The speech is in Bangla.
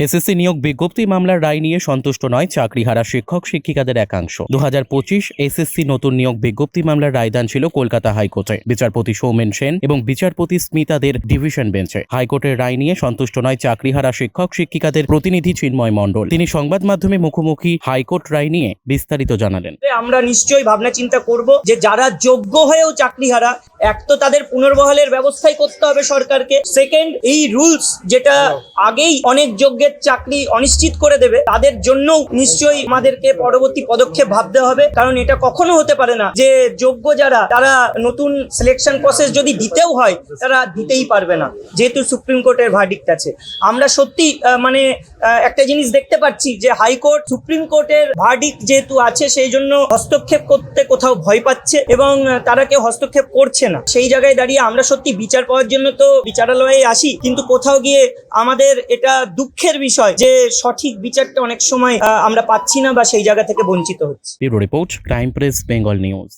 এসএসসি নিয়োগ বিজ্ঞপ্তি মামলার রায় নিয়ে সন্তুষ্ট নয় চাকরিহারা শিক্ষক শিক্ষিকাদের একাংশ। 2025 এসএসসি নতুন নিয়োগ বিজ্ঞপ্তি মামলার রায়দান ছিল কলকাতা হাইকোর্টে। বিচারপতি সৌমেন সেন এবং বিচারপতি স্মিতাদের ডিভিশন বেঞ্চে। হাইকোর্টের রায় নিয়ে সন্তুষ্ট নয় চাকরিহারা শিক্ষক শিক্ষিকাদের প্রতিনিধি চিন্ময় মণ্ডল। তিনি সংবাদ মাধ্যমে মুখোমুখি হাইকোর্ট রায় নিয়ে বিস্তারিত জানালেন। আমরা নিশ্চয়ই ভাবনা চিন্তা করব যে যারা যোগ্য হয়েও চাকরিহারা, এক তো তাদের পুনর্বহালের ব্যবস্থাই করতে হবে সরকারকে, সেকেন্ড এই রুলস যেটা আগেই অনেক যোগ্যের চাকরি অনিশ্চিত করে দেবে তাদের জন্য নিশ্চয়ই আমাদেরকে পরবর্তী পদক্ষেপ ভাবতে হবে। কারণ এটা কখনো হতে পারে না যে যোগ্য যারা তারা নতুন সিলেকশন প্রসেস যদি দিতেও হয় তারা দিতেই পারবে না, যেহেতু সুপ্রিম কোর্টের ভার্ডিক্ট আছে। আমরা সত্যি একটা জিনিস দেখতে পাচ্ছি যে হাইকোর্ট সুপ্রিম কোর্টের ভার্ডিক্ট যেহেতু আছে সেই জন্য হস্তক্ষেপ করতে কোথাও ভয় পাচ্ছে এবং তারা কেউ হস্তক্ষেপ করছে না। সেই জায়গায় দাঁড়িয়ে আমরা সত্যি বিচার পাওয়ার জন্য তো বিচারালয়ে আসি, কিন্তু কোথাও গিয়ে আমাদের এটা দুঃখের বিষয় যে সঠিক বিচারটা অনেক সময় আমরা পাচ্ছি না বা সেই জায়গা থেকে বঞ্চিত হচ্ছি। Bureau report, crime press, Bengal news.